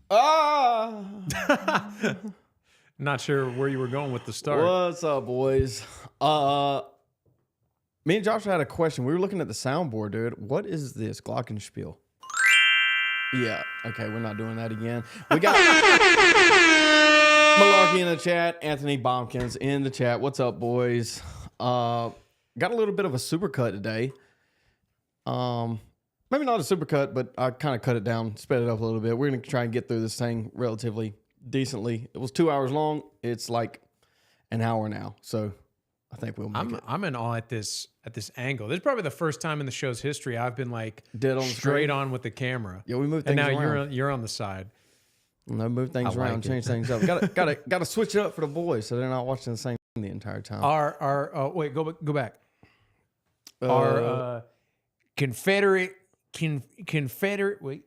Ah! Not sure where you were going with the start. What's up, boys? Me and Josh had a question. We were looking at the soundboard, dude. What is this glockenspiel? Yeah. Okay, we're not doing that again. We got Malarkey in the chat. Anthony Bompkins in the chat. What's up, boys? Got a little bit of a supercut today. Maybe not a supercut, but I kind of cut it down, sped it up a little bit. We're going to try and get through this thing relatively decently. It was 2 hours long. It's like an hour now. So I think we'll make it. I'm in awe at this angle. This is probably the first time in the show's history I've been like Dead on straight on with the camera. Yeah, we moved things around. And now around. you're on the side. No, move things around, change things up. Gotta switch it up for the boys so they're not watching the same thing the entire time. Wait, go back. Our Confederate. Wait,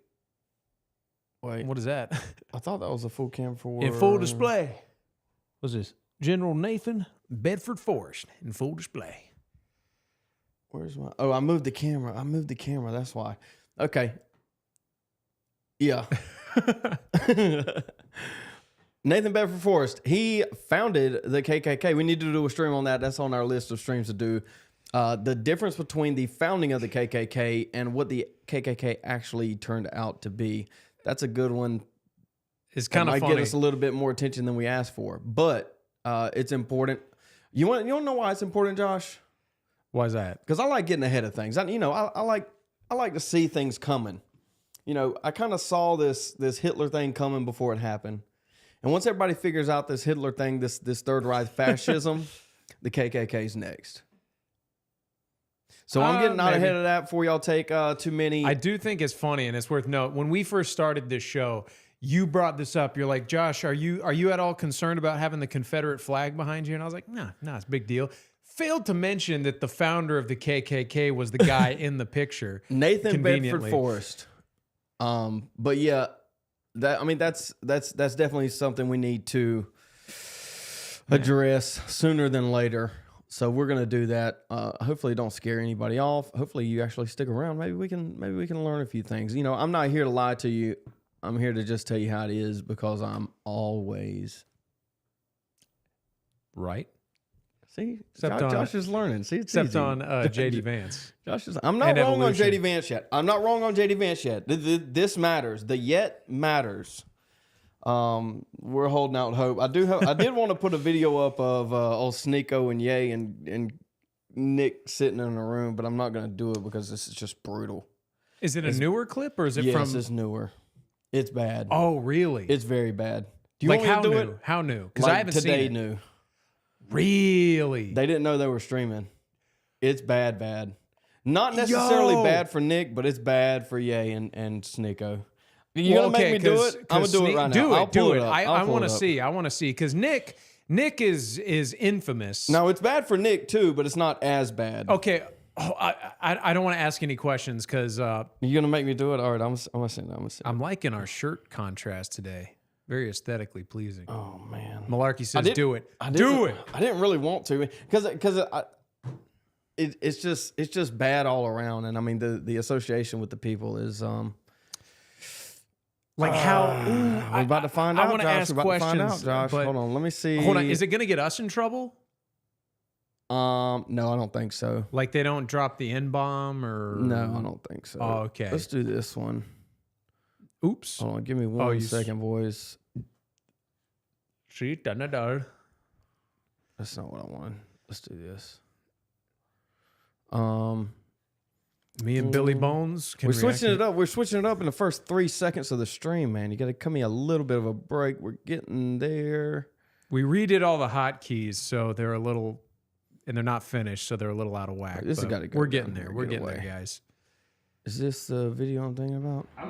what is that? I thought that was a full cam for in full display. What's this? General Nathan Bedford Forrest in full display. Where's my? Oh, I moved the camera. That's why. Okay. Yeah. Nathan Bedford Forrest. He founded the KKK. We need to do a stream on that. That's on our list of streams to do. The difference between the founding of the KKK and what the KKK actually turned out to be. That's a good one. It's kind of funny. Might get us a little bit more attention than we asked for, but it's important. You want to know why it's important, Josh? Why is that? Because I like getting ahead of things. I like to see things coming. You know, I kind of saw this Hitler thing coming before it happened, and once everybody figures out this Hitler thing, this Third Reich fascism, the KKK's next. So I'm getting out ahead of that before y'all take too many. I do think it's funny, and it's worth note. When we first started this show, you brought this up. You're like, Josh, are you at all concerned about having the Confederate flag behind you? And I was like, nah, it's a big deal. Failed to mention that the founder of the KKK was the guy in the picture, Nathan Bedford Forrest. But yeah, that's definitely something we need to address sooner than later. So we're gonna do that. Hopefully, don't scare anybody off. Hopefully, you actually stick around. Maybe we can learn a few things. You know, I'm not here to lie to you. I'm here to just tell you how it is because I'm always right. See, Josh is learning. See, it's except easy. on JD Vance. I'm not wrong on JD Vance yet. This matters. The yet matters. We're holding out hope. I did want to put a video up of old Sneeko and Ye and Nick sitting in a room, but I'm not going to do it because this is just brutal. Is it a newer clip or is it from? Yes, it's newer. It's bad. Oh, really? It's very bad. Do you like want me how to do new? it? How new? Because Like I haven't seen it. Today new. Really? They didn't know they were streaming. It's bad. Not necessarily bad for Nick, but it's bad for Ye and Sneeko. You gonna make me do it? I'm gonna do it right now. Do it. I want to see. I want to see because Nick is infamous. No, it's bad for Nick too, but it's not as bad. Okay. Oh, I don't want to ask any questions because you're gonna make me do it. All right, I'm gonna see. I'm liking our shirt contrast today. Very aesthetically pleasing. Oh man, Malarkey says, "Do it. Do it." I didn't really want to because it's just bad all around, and I mean the association with the people is like how we're about to find out. I want to ask questions. Josh. Hold on, let me see. Hold on, is it going to get us in trouble? No, I don't think so. Like they don't drop the N-bomb or no, I don't think so. Oh, okay, let's do this one. Oops. Hold on, give me one second, boys. That's not what I want. Let's do this. Me and Billy Bones. We're switching it up. We're switching it up in the first 3 seconds of the stream, man. You got to cut me a little bit of a break. We're getting there. We redid all the hotkeys, so they're a little, and they're not finished, so they're a little out of whack. This has got to go. We're getting there. We're getting there, guys. Is this the video I'm thinking about? I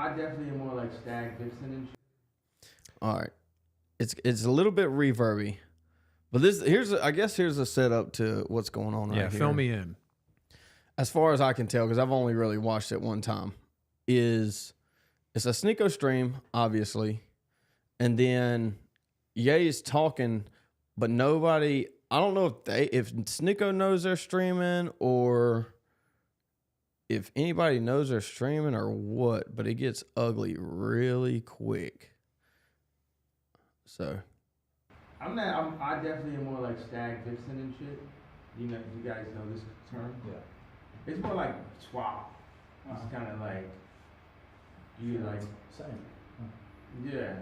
definitely am more like Stag Vixen and shit. All right. It's a little bit reverby, but here's a setup to what's going on right here. Yeah, fill me in. As far as I can tell, because I've only really watched it one time, it's a Sneeko stream, obviously, and then Ye is talking, but nobody. I don't know if Sneeko knows they're streaming or if anybody knows they're streaming or what, but it gets ugly really quick. So I definitely am more like stag vixen and shit. You know, you guys know this term? Yeah. It's more like swap. It's kind of like, you like, Same. yeah.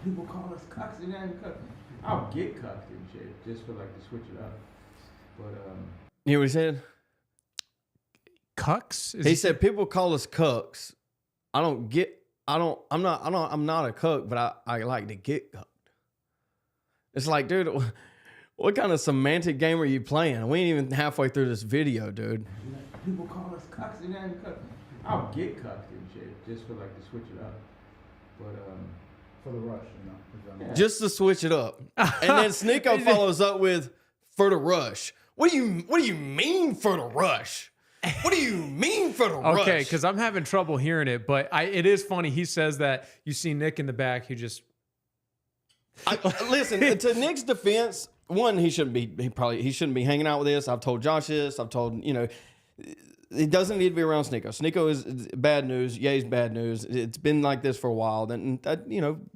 People call us cucks and then cucks. I'll get cucked and shit just for like to switch it up. But you know what he said? Cucks? He said people call us cucks. I'm not a cuck, but I like to get cucked. It's like, dude, what kind of semantic game are you playing? We ain't even halfway through this video, dude. people call us cucks and then cucks. I'll get cucked and shit just for like to switch it up. But For the rush, you know. Yeah. Just to switch it up. And then Sneeko follows up with for the rush. What do you mean for the rush? What do you mean for the rush? Okay, because I'm having trouble hearing it, but it is funny. He says that you see Nick in the back who just Listen, to Nick's defense, one, he shouldn't be hanging out with this. I've told Josh this. I've told, he doesn't need to be around Sneeko. Sneeko is bad news. Ye's bad news. It's been like this for a while. And that,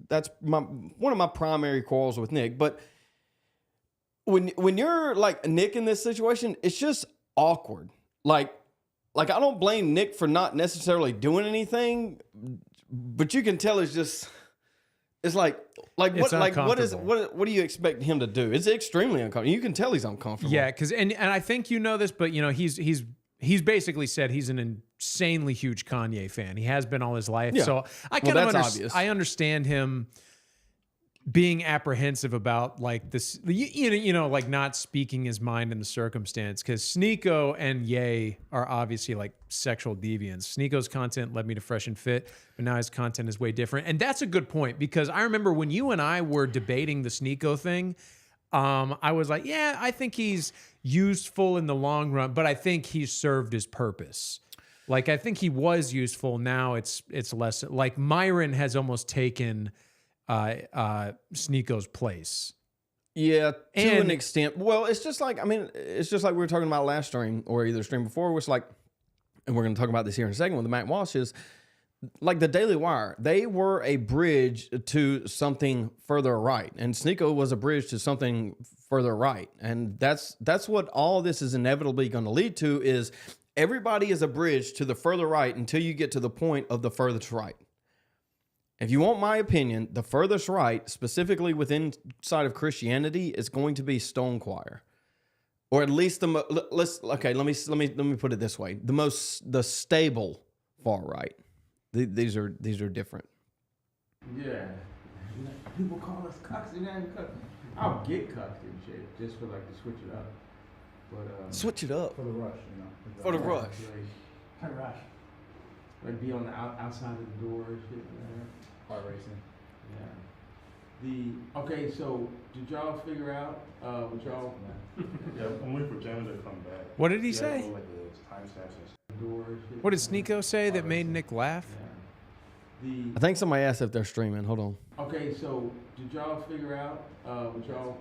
that's one of my primary quarrels with Nick. But when you're like Nick in this situation, it's just awkward. Like I don't blame Nick for not necessarily doing anything, but you can tell it's like what do you expect him to do? It's extremely uncomfortable. You can tell he's uncomfortable. Yeah, because and I think you know this, but he's basically said he's an insanely huge Kanye fan. He has been all his life. Yeah. So I obvious. I understand him being apprehensive about like this, like not speaking his mind in the circumstance, because Sneeko and Ye are obviously like sexual deviants. Sneeko's content led me to Fresh and Fit, but now his content is way different. And that's a good point, because I remember when you and I were debating the Sneeko thing, I was like, yeah, I think he's useful in the long run, but I think he's served his purpose. Like, I think he was useful. Now it's less. Like Myron has almost taken Sneeko's place. Yeah, to an extent. Well, it's just like we were talking about last stream or either stream before, which like, and we're going to talk about this here in a second with the Matt Walsh, is like the Daily Wire. They were a bridge to something further right, and Sneeko was a bridge to something further right, and that's what all this is inevitably going to lead to. Is everybody is a bridge to the further right until you get to the point of the furthest right. If you want my opinion, the furthest right, specifically within side of Christianity, is going to be Stone Choir, or at least let me put it this way: the stable far right. These are different. yeah, people call us cucks and then cucks. I'll get cucked and shit just for like to switch it up. But Switch it up For the rush, you know. for the rush. Rush. Like be on the outside of the door and shit. Car racing. Yeah. Okay, so did y'all figure out what y'all Yeah, I'm waiting for James to come back. What did he Yeah, say? like the timestamps and door and shit? What did Sneeko say that made Nick laugh? Yeah. I think somebody asked if they're streaming. Hold on. Okay, so did y'all figure out what y'all?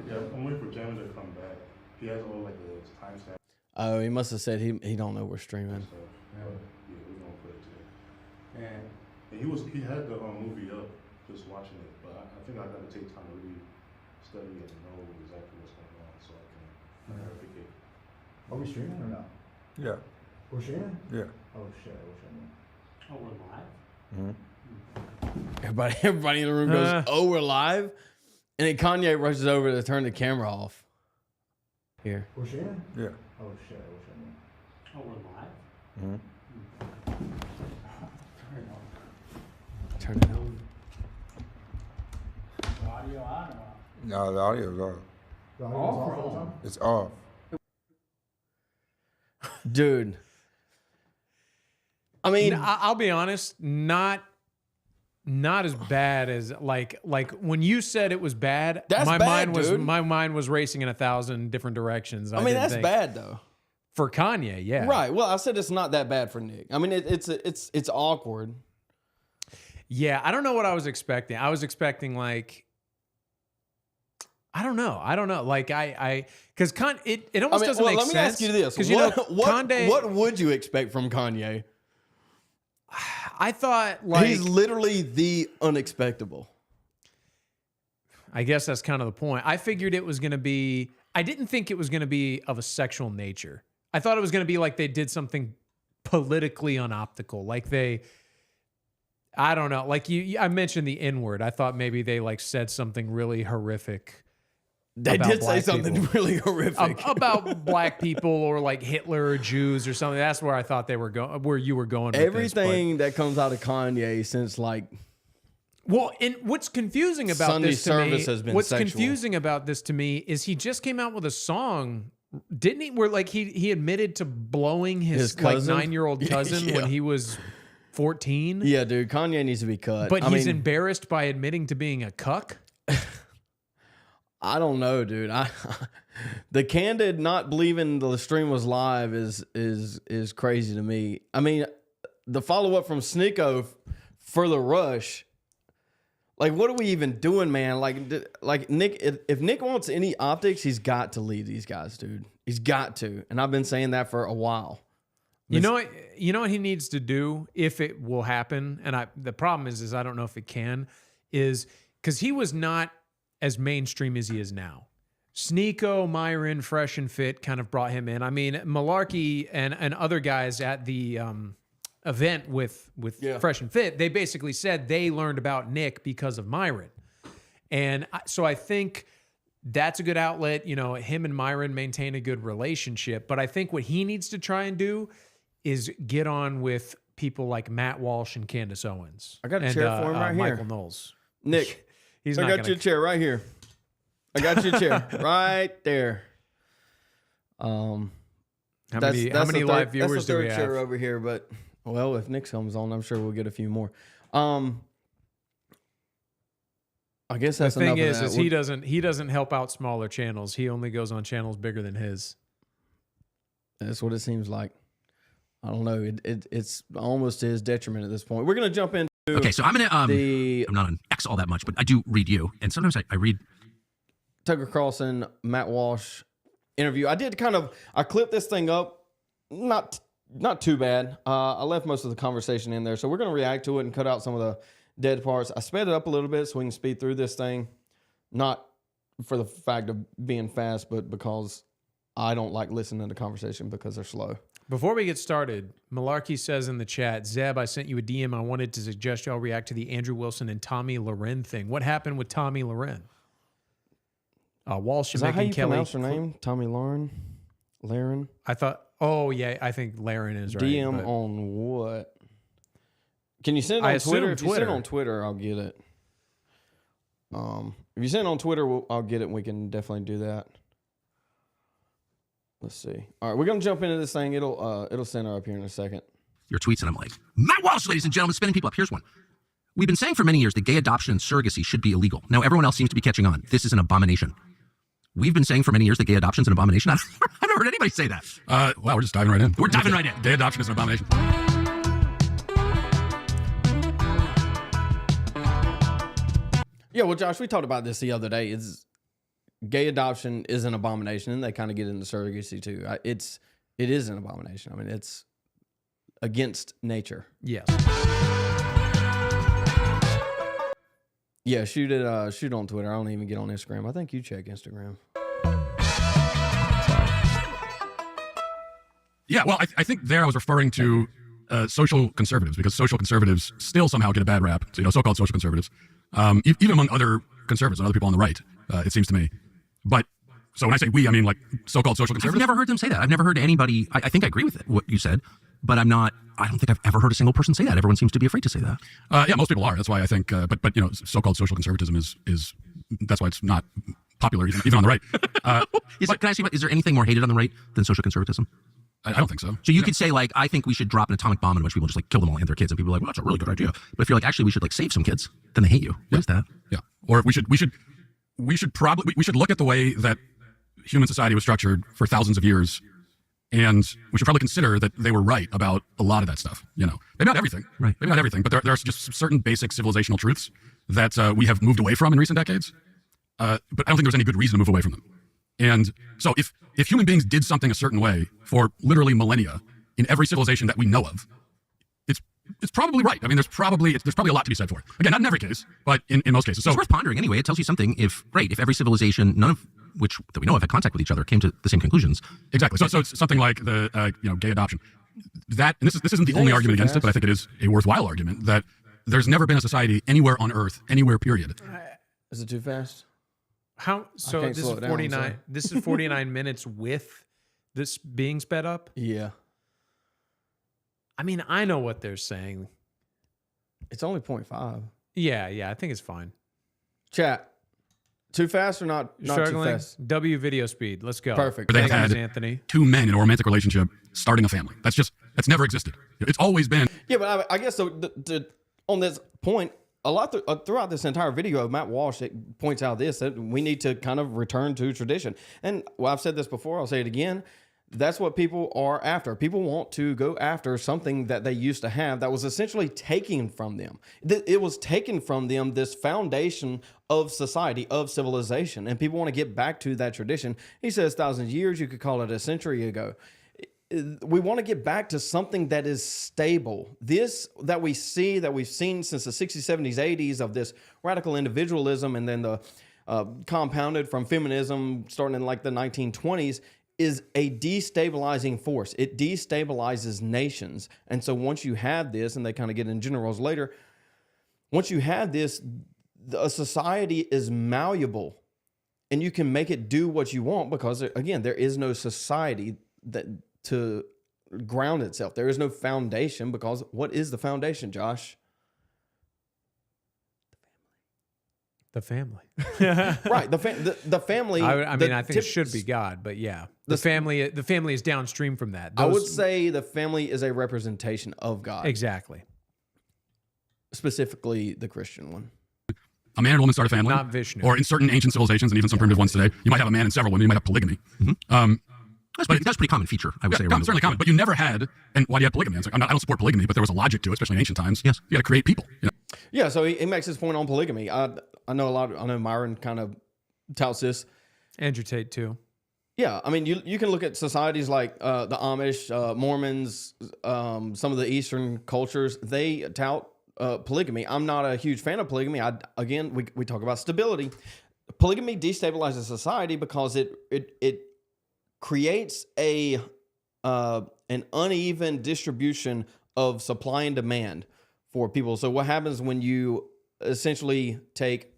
Yeah, I'm waiting for James to come back. He has all like the timestamps Oh, he must have said he don't know we're streaming. and stuff. Yeah, we're gonna put it today. And And he had the movie up, just watching it, but I think I got to take time to really study and know exactly what's going on so I can verificate. Are we streaming or not? Yeah, We're streaming? yeah. Oh shit, I wish I knew. oh, we're live. Everybody in the room goes, "Oh, we're live," and then Kanye rushes over to turn the camera off. Here. We're streaming? Yeah. Oh shit, I wish I knew. Oh, we're live. Turn it on. Audio on or off? No, the audio's off. The audio's off all the time? It's off. Dude. I mean, I'll be honest, not as bad as like when you said it was bad. That's my bad, mind was dude. my mind was racing in 1,000 different directions. I mean didn't that's think- bad though. for Kanye. Yeah, Right. Well, I said it's not that bad for Nick. I mean, it's awkward. Yeah, I don't know what I was expecting. I was expecting like I don't know. Like because it almost doesn't make sense. Let me ask you this: because what would you expect from Kanye? I thought like he's literally the unexpectable. I guess that's kind of the point. I figured it was going to be. I didn't think it was going to be of a sexual nature. I thought it was going to be like they did something politically unoptical, like they. I don't know. Like I mentioned the N-word. I thought maybe they like said something really horrific. They did say something really horrific about black people or like Hitler or Jews or something. That's where I thought they were going. Where you were going. With everything that comes out of Kanye since like. Well, and what's confusing about Sunday this to service me, has been what's sexual. confusing about this to me is he just came out with a song, didn't he? Where like he admitted to blowing his like 9-year-old cousin when he was 14. Yeah, dude, Kanye needs to be cut. But he's embarrassed by admitting to being a cuck. I don't know, dude. The candid not believing the stream was live is crazy to me. I mean, the follow up from Sneeko for the rush. Like, what are we even doing, man? Like Nick, if Nick wants any optics, he's got to lead these guys, dude. He's got to, and I've been saying that for a while. You know what he needs to do if it will happen, and the problem is I don't know if it can, is because he was not as mainstream as he is now. Sneeko, Myron, Fresh and Fit kind of brought him in. I mean, Malarkey and other guys at the event with Fresh and Fit, they basically said they learned about Nick because of Myron. And so I think that's a good outlet. You know, him and Myron maintain a good relationship. But I think what he needs to try and do is get on with people like Matt Walsh and Candace Owens. I got a chair for him right here. Michael Knowles. Nick, I not got your chair right here. I got your chair right there. How many live viewers do we have? That's the third chair over here, but well, if Nick comes on, I'm sure we'll get a few more. I guess that's the thing enough of that. he doesn't help out smaller channels. He only goes on channels bigger than his. That's what it seems like. I don't know. It's almost to his detriment at this point. We're gonna jump into. Okay, so I'm gonna. I'm not on X all that much, but I do read you, and sometimes I read Tucker Carlson, Matt Walsh interview. I clipped this thing up, not too bad. I left most of the conversation in there, so we're gonna react to it and cut out some of the dead parts. I sped it up a little bit so we can speed through this thing, not for the fact of being fast, but because I don't like listening to conversation because they're slow. Before we get started, Malarkey says in the chat, Zeb, I sent you a DM. I wanted to suggest y'all react to the Andrew Wilson and Tommy Loren thing. What happened with Tommy Loren? Walsh, Is that how you Kelly. pronounce her name? Tommy Lauren? Laren? I thought, I think Laren is right. DM on what? Can you send it on Twitter? If you send it on Twitter, I'll get it. If you send it on Twitter, I'll get it, and we can definitely do that. Let's see. All right, we're gonna jump into this thing. It'll center up here in a second. your tweets, and I'm like, Matt Walsh, ladies and gentlemen, spinning people up. Here's one. We've been saying for many years that gay adoption and surrogacy should be illegal. Now everyone else seems to be catching on. This is an abomination. We've been saying for many years that gay adoption is an abomination. I've never heard anybody say that. Wow, we're just diving right in. We're diving right in. Gay adoption is an abomination. Yeah, well, Josh, we talked about this the other day. Gay adoption is an abomination, and they kind of get into surrogacy too. It is an abomination. I mean, it's against nature. Yes. Yeah, shoot on Twitter. I don't even get on Instagram. I think you check Instagram. Yeah, well, I think there I was referring to social conservatives, because social conservatives still somehow get a bad rap. So, so-called social conservatives, even among other conservatives and other people on the right, it seems to me. But so when I say we, I mean like so-called social conservatives. I've never heard them say that. I've never heard anybody. I think I agree with it, what you said, but I don't think I've ever heard a single person say that. Everyone seems to be afraid to say that. Yeah, most people are. That's why I think. But so-called social conservatism is that's why it's not popular even on the right. Can I ask you, is there anything more hated on the right than social conservatism? I don't think so. So you could say, like, I think we should drop an atomic bomb in which people just like kill them all and their kids, and people are like, well, that's a really good idea. But if you're like, actually, we should like save some kids, then they hate you. What is that? Yeah. Or we should look at the way that human society was structured for thousands of years, and we should probably consider that they were right about a lot of that stuff. Maybe not everything, right? Maybe not everything, but there are just certain basic civilizational truths that we have moved away from in recent decades. but I don't think there's any good reason to move away from them. And so if human beings did something a certain way for literally millennia in every civilization that we know of, it's probably right. I mean, there's probably a lot to be said for it. Again, not in every case, but in most cases. So It's worth pondering anyway. It tells you something if every civilization, none of which that we know of had contact with each other, came to the same conclusions. exactly. So it's something like the gay adoption. That, and this isn't the only argument against it, but I think it is a worthwhile argument that there's never been a society anywhere on Earth, anywhere, period. Is it too fast? How so? can't This slow is it down, 49. sorry. This is 49 minutes with this being sped up. Yeah. I mean, I know what they're saying. It's only 0.5. Yeah, I think it's fine. Chat. Too fast or not too Struggling. fast? W video speed. Let's go. Perfect. They've Thanks, had Anthony. two men in a romantic relationship starting a family. That's never existed. It's always been. Yeah, but I guess so. On this point, a lot throughout this entire video, Matt Walsh points out that we need to kind of return to tradition. And well, I've said this before. I'll say it again. That's what people are after. People want to go after something that they used to have that was essentially taken from them. It was taken from them, this foundation of society, of civilization, and people want to get back to that tradition. He says thousands of years, you could call it a century ago. We want to get back to something that is stable. This that we see, that we've seen since the 60s, 70s, 80s of this radical individualism, and then the compounded from feminism starting in like the 1920s, is a destabilizing force. It destabilizes nations. And so once you have this, and they kind of get in generals later, once you have this, a society is malleable and you can make it do what you want because, again, there is no society that to ground itself. There is no foundation because what is the foundation, Josh? The family. Right. The family. I mean, I think it should be God, but yeah, the family is downstream from that. I would say the family is a representation of God. Exactly. Specifically the Christian one. A man and a woman start a family. Not Vishnu. Or in certain ancient civilizations and even some primitive ones today, you might have a man and several women. You might have polygamy. That's a pretty common feature, I would say. around the Certainly world. common. But you never had, and why do you have polygamy? It's like, I don't support polygamy, but there was a logic to it, especially in ancient times. Yes. You got to create people. You know? Yeah, so he makes his point on polygamy. I know I know Myron kind of touts this. Andrew Tate too. Yeah, I mean, you can look at societies like the Amish, Mormons, some of the Eastern cultures. They tout polygamy. I'm not a huge fan of polygamy. We talk about stability. Polygamy destabilizes society because it creates an uneven distribution of supply and demand for people. So what happens when you essentially take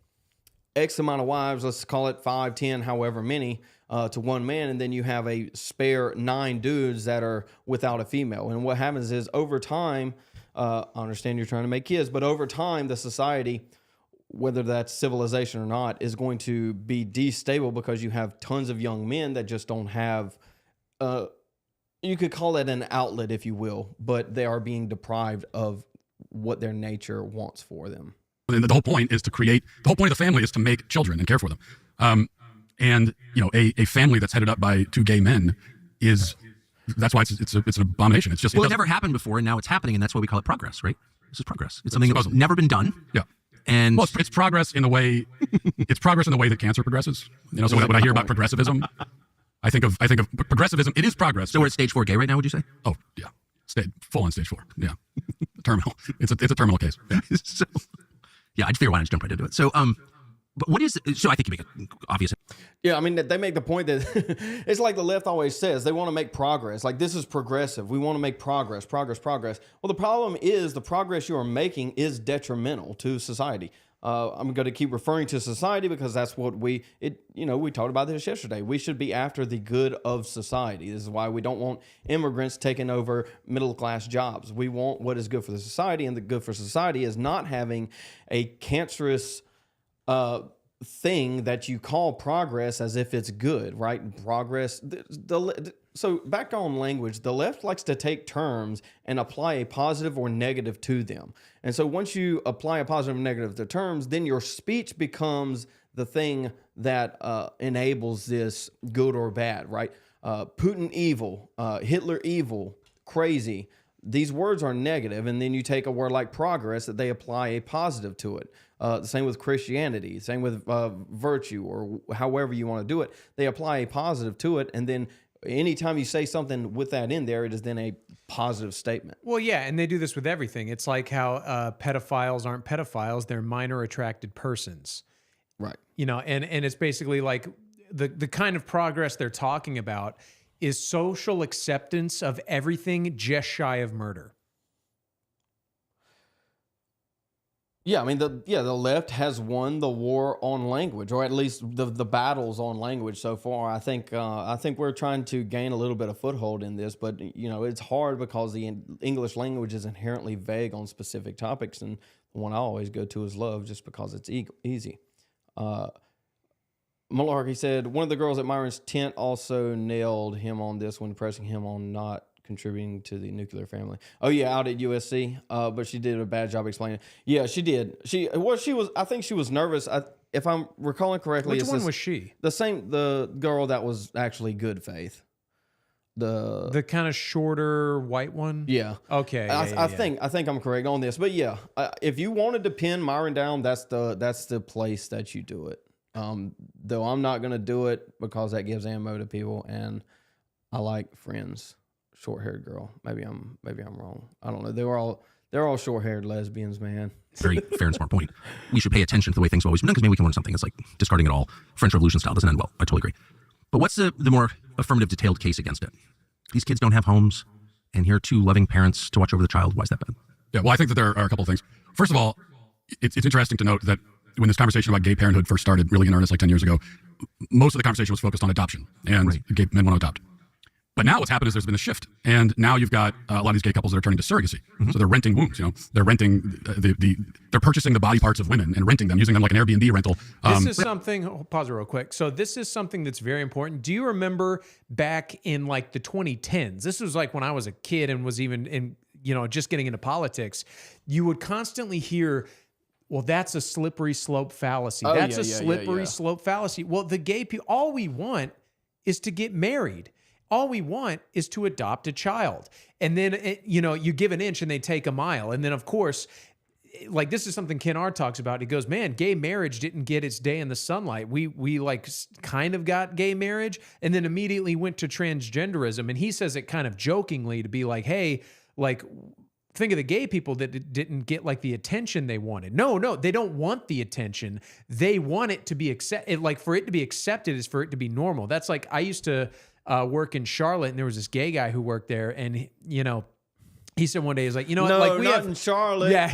X amount of wives, let's call it 5, 10, however many, to one man, and then you have a spare 9 dudes that are without a female. And what happens is over time, I understand you're trying to make kids, but over time, the society, whether that's civilization or not, is going to be destable because you have tons of young men that just don't have, you could call it an outlet, if you will, but they are being deprived of what their nature wants for them. And the whole point is the whole point of the family is to make children and care for them. And a family that's headed up by 2 gay men that's why it's an abomination. It's just, Well, it never happened before, and now it's happening, and that's why we call it progress, right? This is progress. It's something that's never been done. Yeah. And Well, it's progress in the way that cancer progresses. So when I hear about progressivism, I think of progressivism. It is progress. so we're at stage 4 gay right now, would you say? Oh yeah, full on stage 4. Yeah, terminal. It's a terminal case. Yeah. So, yeah, I figure why not just jump right into it. So, but what is, so I think you make it obvious. Yeah, I mean, they make the point that it's like the left always says, they want to make progress. Like, this is progressive. We want to make progress. Well, the problem is the progress you are making is detrimental to society. I'm going to keep referring to society because that's what we talked about this yesterday. We should be after the good of society. This is why we don't want immigrants taking over middle-class jobs. We want what is good for the society, and the good for society is not having a cancerous thing that you call progress as if it's good, right? Progress. So back on language, the left likes to take terms and apply a positive or negative to them. And so once you apply a positive or negative to terms, then your speech becomes the thing that enables this good or bad, right? Putin evil, Hitler evil, crazy, these words are negative, and then you take a word like progress that they apply a positive to it. The same with Christianity, same with virtue, or however you want to do it. They apply a positive to it, and then anytime you say something with that in there, it is then a positive statement. Well, yeah, and they do this with everything. It's like how pedophiles aren't pedophiles; they're minor attracted persons. Right. You know, and it's basically like the kind of progress they're talking about is social acceptance of everything just shy of murder. Yeah, I mean, the left has won the war on language, or at least the battles on language so far. I think we're trying to gain a little bit of foothold in this, but you know, it's hard because the English language is inherently vague on specific topics, and the one I always go to is love, just because it's easy. Malarkey said, one of the girls at Myron's tent also nailed him on this when pressing him on not contributing to the nuclear family. Oh yeah, out at USC, but she did a bad job explaining. Yeah, she did. I think she was nervous. If I'm recalling correctly, Which one was she? The girl that was actually good faith. The kind of shorter white one. Yeah. Okay. I think I'm correct on this, but yeah, if you wanted to pin Myron down, that's the place that you do it. Though I'm not gonna do it because that gives ammo to people, and I like Friends. Short-haired girl. Maybe I'm wrong. I don't know. They're all short-haired lesbians, man. Very fair and smart point. We should pay attention to the way things have always been done, because maybe we can learn something. It's like discarding it all. French Revolution style doesn't end well. I totally agree. But what's the more affirmative, detailed case against it? These kids don't have homes, and here are two loving parents to watch over the child. Why is that bad? Yeah, well, I think that there are a couple of things. First of all, it's interesting to note that when this conversation about gay parenthood first started really in earnest like 10 years ago, most of the conversation was focused on adoption, and Right. gay men want to adopt. But now what's happened is there's been a shift, and now you've got a lot of these gay couples that are turning to surrogacy. So they're renting wombs. You know, they're renting they're purchasing the body parts of women and renting them, using them like an Airbnb rental. This is something. Pause it real quick. So this is something that's very important. Do you remember back in like the 2010s? This was like when I was a kid and was even in just getting into politics. You would constantly hear, well, that's a slippery slope fallacy. Oh, That's yeah, a yeah, slippery yeah. slope fallacy. Well, the gay people, all we want is to get married. All we want is to adopt a child. And then, you give an inch and they take a mile. And then, of course, like this is something Ken R talks about. He goes, man, gay marriage didn't get its day in the sunlight. We like kind of got gay marriage and then immediately went to transgenderism. And he says it kind of jokingly to be like, hey, like, think of the gay people that didn't get like the attention they wanted. No, they don't want the attention. They want it to be accepted. Like for it to be accepted is for it to be normal. That's like, I used to work in Charlotte, and there was this gay guy who worked there, and he said one day, he's like, No, like we not have in Charlotte. Yeah.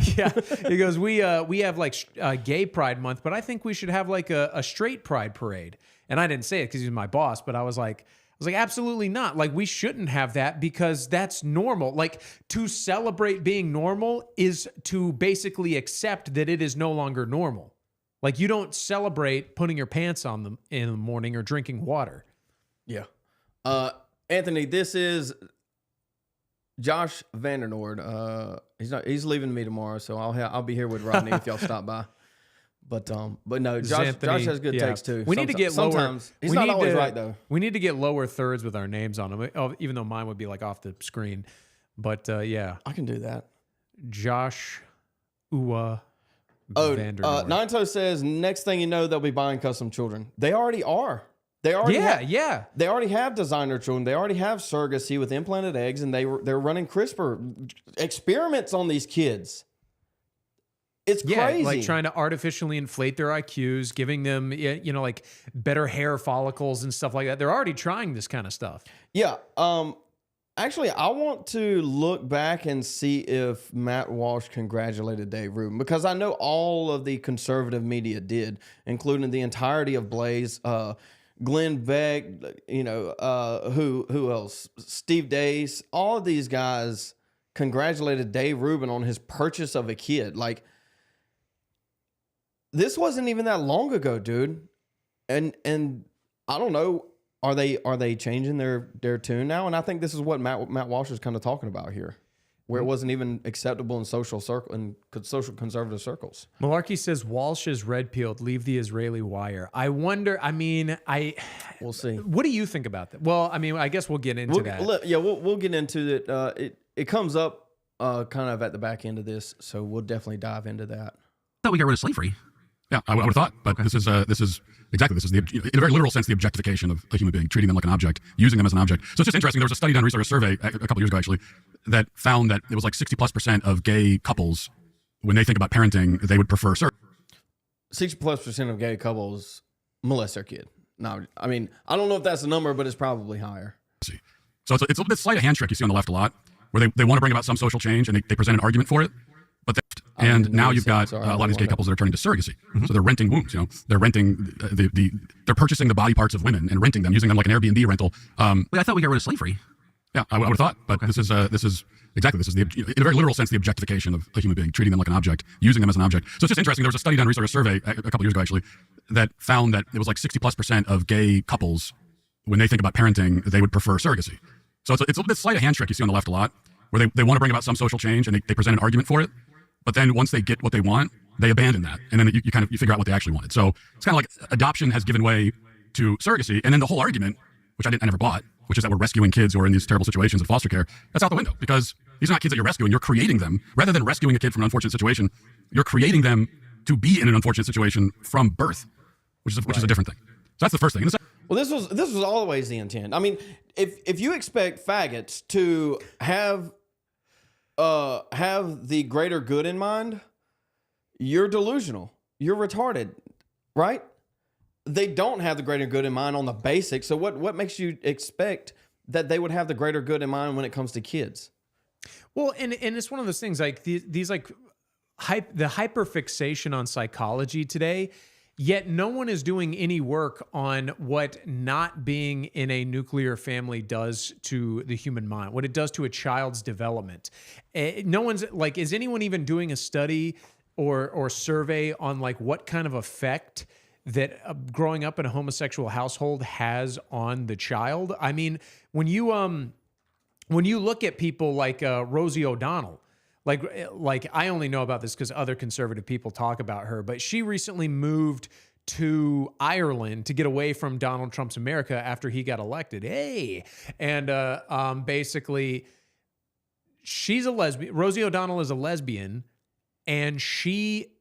He goes, we have like gay pride month, but I think we should have like a straight pride parade. And I didn't say it because he was my boss, but I was like, absolutely not. Like we shouldn't have that because that's normal. Like to celebrate being normal is to basically accept that it is no longer normal. Like you don't celebrate putting your pants on them in the morning or drinking water. Yeah. Anthony, this is Josh Vandernoord. He's leaving me tomorrow, so I'll be here with Rodney if y'all stop by. But no, Josh has good takes too. We need to get lower. Sometimes he's not always right though. We need to get lower thirds with our names on them, even though mine would be like off the screen. But yeah, I can do that. Josh Vandernoord. Naito says next thing you know they'll be buying custom children. They already are. They already They already have designer children. They already have surrogacy with implanted eggs, and they're running CRISPR experiments on these kids. It's crazy. Like trying to artificially inflate their IQs, giving them like better hair follicles and stuff like that. They're already trying this kind of stuff. Yeah. Actually, I want to look back and see if Matt Walsh congratulated Dave Rubin, because I know all of the conservative media did, including the entirety of Blaze. Glenn Beck, who else? Steve Dace, all of these guys congratulated Dave Rubin on his purchase of a kid. Like, this wasn't even that long ago, dude. And I don't know, are they changing their tune now? And I think this is what Matt Walsh is kind of talking about here, where it wasn't even acceptable in social conservative circles. Malarkey says Walsh is red-pilled. Leave the Israeli wire. I wonder. I mean, we'll see. What do you think about that? Well, I mean, I guess we'll get into that. We'll get into it. it comes up kind of at the back end of this, so we'll definitely dive into that. I thought we got rid of slavery. Yeah, I would have thought, but this is exactly, this is in a very literal sense, the objectification of a human being, treating them like an object, using them as an object. So it's just interesting. There was a study done recently, a survey a couple years ago actually, that found that it was like 60+% of gay couples, when they think about parenting, they would prefer surrogate. 60+% of gay couples molest their kid. No, I mean, I don't know if that's the number, but it's probably higher. So it's a bit slight hand trick you see on the left a lot, where they want to bring about some social change and they present an argument for it. But and now you've got a lot of these gay couples that are turning to surrogacy. So they're renting wombs. You know, they're renting they're purchasing the body parts of women and renting them, using them like an Airbnb rental. Wait, I thought we got rid of slavery. Yeah, I would have thought, but this is exactly, this is in a very literal sense, the objectification of a human being, treating them like an object, using them as an object. So it's just interesting. There was a study done recently, a survey a couple years ago actually, that found that it was like 60+% of gay couples, when they think about parenting, they would prefer surrogacy. So it's a bit slight hand trick you see on the left a lot, where they want to bring about some social change and they present an argument for it. But then once they get what they want, they abandon that. And then you figure out what they actually wanted. So it's kind of like adoption has given way to surrogacy. And then the whole argument, which I never bought, which is that we're rescuing kids who are in these terrible situations in foster care, that's out the window, because these are not kids that you're rescuing. You're creating them. Rather than rescuing a kid from an unfortunate situation, you're creating them to be in an unfortunate situation from birth, which is a different thing. So that's the first thing. And Well, this was always the intent. I mean, if you expect faggots to have the greater good in mind, you're delusional. You're retarded, right? They don't have the greater good in mind on the basics. So what makes you expect that they would have the greater good in mind when it comes to kids? Well, and it's one of those things like these like the hyperfixation on psychology today, yet no one is doing any work on what not being in a nuclear family does to the human mind, what it does to a child's development. No one's like, is anyone even doing a study or survey on like what kind of effect that growing up in a homosexual household has on the child? I mean, when you look at people like Rosie O'Donnell, like I only know about this because other conservative people talk about her, but she recently moved to Ireland to get away from Donald Trump's America after he got elected. Hey, and basically, she's a lesbian. Rosie O'Donnell is a lesbian, and she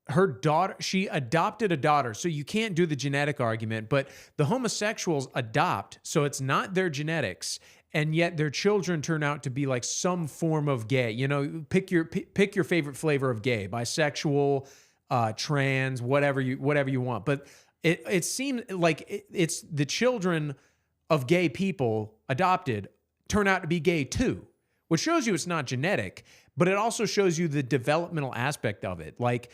adopted a daughter. So you can't do the genetic argument, but the homosexuals adopt, so it's not their genetics. And yet their children turn out to be like some form of gay. You know, pick your favorite flavor of gay, bisexual, trans, whatever you want. But it seems like it's the children of gay people adopted turn out to be gay too, which shows you it's not genetic, but it also shows you the developmental aspect of it, like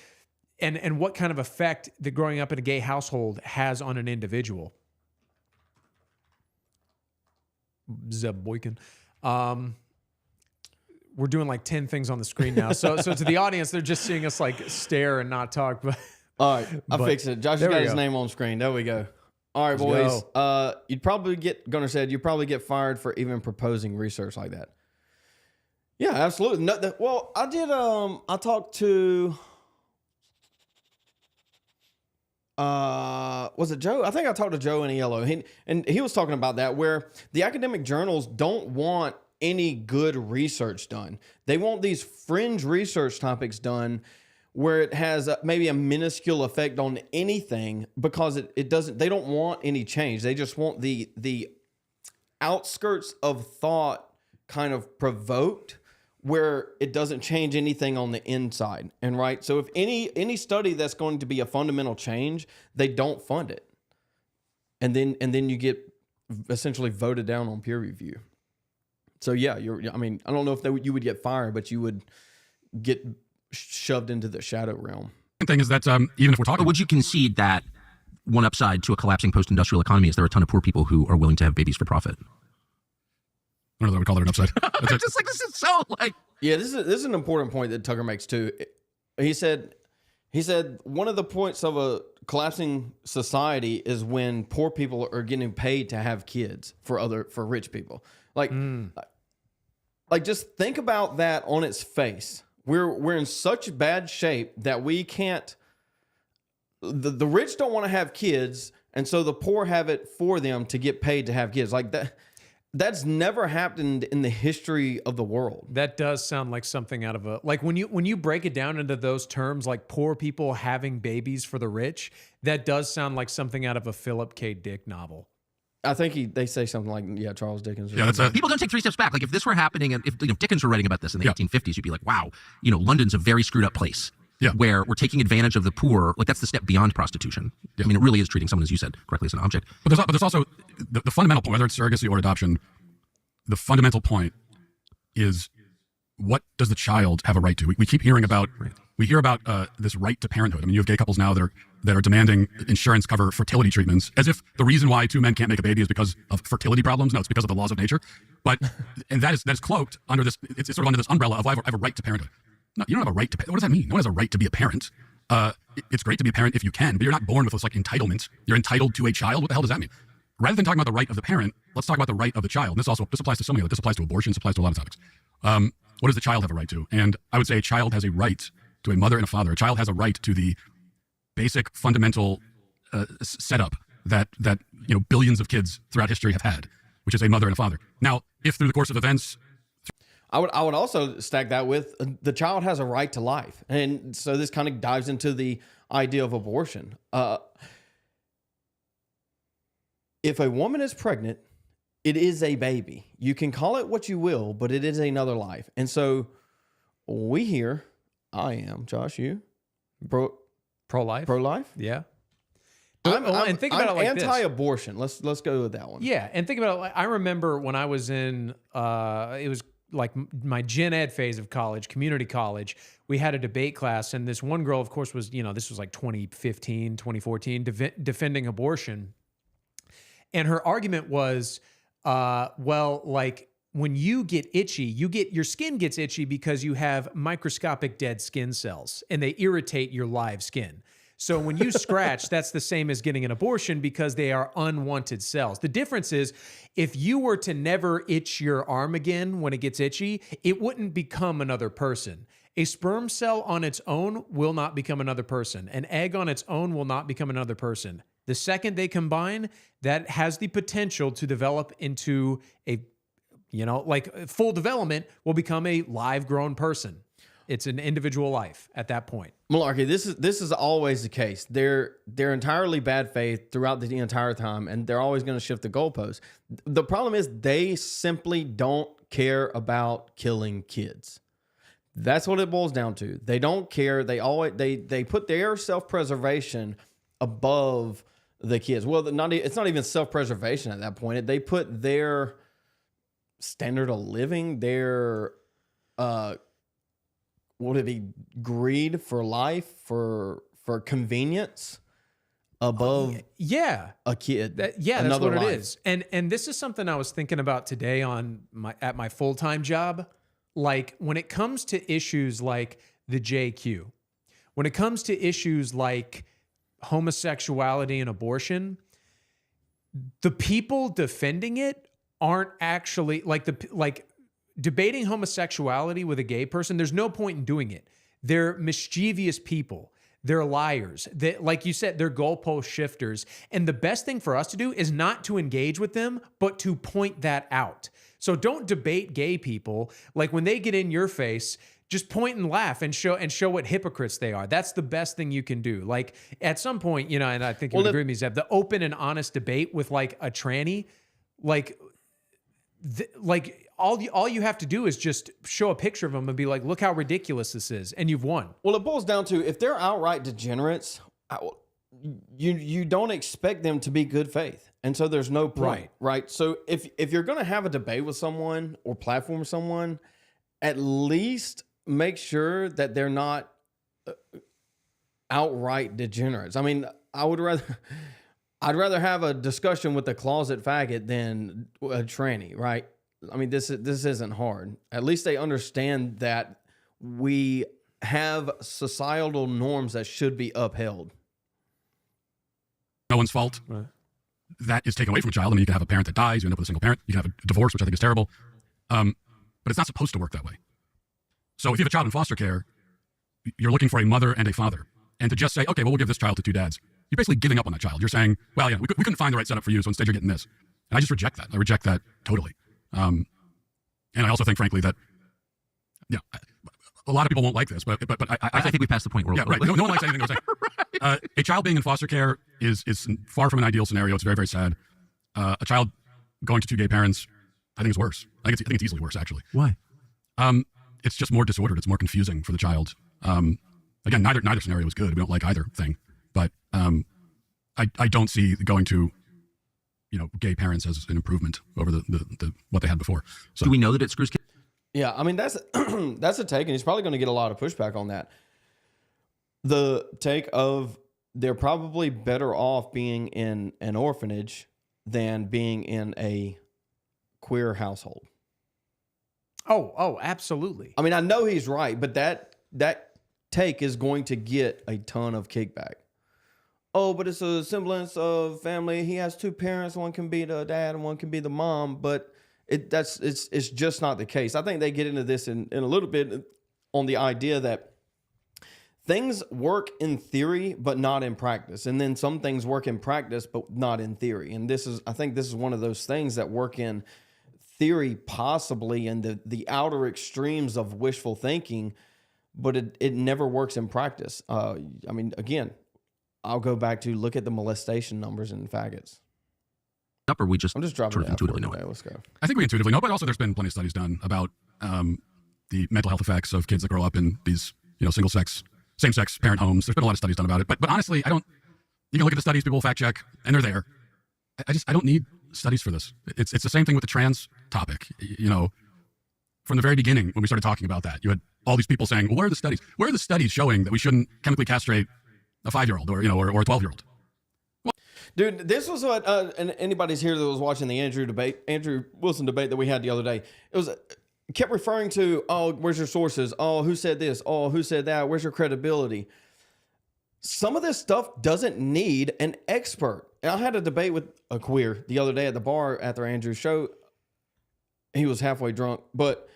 and what kind of effect that growing up in a gay household has on an individual. Zeb Boykin. We're doing like 10 things on the screen now. So to the audience, they're just seeing us like stare and not talk. But all right, I fixed it. Josh has got his name on screen. There we go. All right, boys. You'd probably Gunnar said you'd probably get fired for even proposing research like that. Yeah, absolutely. No, well, I did. I talked to. Was it Joe? I think I talked to Joe in Yellow, and he was talking about that, where the academic journals don't want any good research done. They want these fringe research topics done where it has maybe a minuscule effect on anything, because it doesn't. They don't want any change. They just want the outskirts of thought kind of provoked, where it doesn't change anything on the inside. And right, so if any study that's going to be a fundamental change, they don't fund it. And then you get essentially voted down on peer review. So yeah, I mean, I don't know if you would get fired, but you would get shoved into the shadow realm. the thing is that even if we're talking, would you concede that one upside to a collapsing post-industrial economy is there are a ton of poor people who are willing to have babies for profit? I don't know that we call it an upside. Just like, this is so like. Yeah, this is an important point that Tucker makes too. He said one of the points of a collapsing society is when poor people are getting paid to have kids for rich people. Like just think about that on its face. We're in such bad shape that we can't. The rich don't want to have kids, and so the poor have it for them to get paid to have kids. Like that. That's never happened in the history of the world. That does sound like something out of a, like when you break it down into those terms, like poor people having babies for the rich, that does sound like something out of a Philip K. Dick novel. I think they say something like, Charles Dickens. Yeah, that's People don't take 3 steps back. Like if this were happening, and if Dickens were writing about this in the 1850s, you'd be like, wow, London's a very screwed up place. Yeah. Where we're taking advantage of the poor. Like that's the step beyond prostitution. Yeah. I mean, it really is treating someone, as you said correctly, as an object. But there's also the fundamental point, whether it's surrogacy or adoption, the fundamental point is, what does the child have a right to? We keep hearing about, we hear about this right to parenthood. I mean, you have gay couples now that are demanding insurance cover fertility treatments, as if the reason why 2 men can't make a baby is because of fertility problems. No, it's because of the laws of nature. But, and that is cloaked under this, it's sort of under this umbrella of I have a right to parenthood. No, you don't have a right to, what does that mean? No one has a right to be a parent. It's great to be a parent if you can, but you're not born with this like entitlement. You're entitled to a child. What the hell does that mean? Rather than talking about the right of the parent, let's talk about the right of the child. And this applies to so many of it. This applies to abortion. This applies to a lot of topics. What does the child have a right to? And I would say a child has a right to a mother and a father. A child has a right to the basic fundamental setup that billions of kids throughout history have had, which is a mother and a father. Now, if through the course of events, I would also stack that with the child has a right to life. And so this kind of dives into the idea of abortion. If a woman is pregnant, it is a baby. You can call it what you will, but it is another life. And so we here, I am, Josh, you, Pro-life? pro-life? Yeah. And think about it like this. anti-abortion. Let's go with that one. Yeah, and think about it. I remember when I was in, it was like my gen ed phase of college, community college, we had a debate class, and this one girl, of course, was, this was like 2015, 2014, defending abortion. And her argument was, like when you get itchy, your skin gets itchy because you have microscopic dead skin cells, and they irritate your live skin. So when you scratch, that's the same as getting an abortion because they are unwanted cells. The difference is if you were to never itch your arm again when it gets itchy, it wouldn't become another person. A sperm cell on its own will not become another person. An egg on its own will not become another person. The second they combine, that has the potential to develop into a, like full development will become a live grown person. It's an individual life at that point. Malarkey, this is always the case. They're entirely bad faith throughout the entire time, and they're always going to shift the goalposts. The problem is they simply don't care about killing kids. That's what it boils down to. They don't care. They put their self-preservation above the kids. Well, it's not even self-preservation at that point. They put their standard of living, their would it be greed for life, for convenience above a kid? That's what it is. And this is something I was thinking about today at my full-time job. Like when it comes to issues like the JQ, when it comes to issues like homosexuality and abortion, the people defending it aren't actually like debating homosexuality with a gay person. There's no point in doing it. They're mischievous people. They're liars. Like you said, they're goalpost shifters. And the best thing for us to do is not to engage with them, but to point that out. So don't debate gay people. Like when they get in your face, just point and laugh and show what hypocrites they are. That's the best thing you can do. Like at some point, and I think you would agree with me, Zeb, the open and honest debate with like a tranny, all you have to do is just show a picture of them and be like, look how ridiculous this is, and you've won. Well, it boils down to if they're outright degenerates, you don't expect them to be good faith, and so there's no point, right? So if you're going to have a debate with someone or platform someone, at least make sure that they're not outright degenerates. I mean, I'd rather have a discussion with a closet faggot than a tranny, right? I mean, this isn't hard. At least they understand that we have societal norms that should be upheld. No one's fault. Right. That is taken away from a child. I mean, you can have a parent that dies, you end up with a single parent. You can have a divorce, which I think is terrible. But it's not supposed to work that way. So if you have a child in foster care, you're looking for a mother and a father. And to just say, okay, well, we'll give this child to 2 dads. You're basically giving up on that child. You're saying, well, yeah, we couldn't find the right setup for you, so instead you're getting this. And I just reject that. I reject that totally. And I also think, frankly, that a lot of people won't like this, but I think we passed the point where right. No one likes anything they're saying. A child being in foster care is far from an ideal scenario. It's very, very sad. A child going to two gay parents, I think it's worse. I think it's easily worse, actually. Why? It's just more disordered. It's more confusing for the child. Again, neither scenario is good. We don't like either thing, but I don't see going to gay parents as an improvement over the what they had before. So do we know that it screws kids? Yeah, I mean that's that's a take, and he's probably going to get a lot of pushback on that. The take of they're probably better off being in an orphanage than being in a queer household. Oh, absolutely. I mean, I know he's right, but that take is going to get a ton of kickback. Oh, but it's a semblance of family. He has two parents. One can be the dad and one can be the mom, but it's just not the case. I think they get into this in a little bit on the idea that things work in theory, but not in practice. And then some things work in practice, but not in theory. And I think this is one of those things that work in theory, possibly in the outer extremes of wishful thinking, but it never works in practice. I mean, again, I'll go back to look at the molestation numbers in faggots. Or we just I'm just dropping sort of it out intuitively for know today. it. Let's go. I think we intuitively know, but also there's been plenty of studies done about the mental health effects of kids that grow up in these single sex, same sex parent homes. There's been a lot of studies done about it, but honestly, I don't. You can look at the studies, people fact check, and they're there. I don't need studies for this. It's the same thing with the trans topic. From the very beginning when we started talking about that, you had all these people saying, "Well, where are the studies? Where are the studies showing that we shouldn't chemically castrate a 5-year-old or a 12-year-old?" Dude, this was what, and anybody's here that was watching the Andrew Wilson debate that we had the other day. It was kept referring to, oh, where's your sources? Oh, who said this? Oh, who said that? Where's your credibility? Some of this stuff doesn't need an expert. And I had a debate with a queer the other day at the bar after Andrew's show. He was halfway drunk, but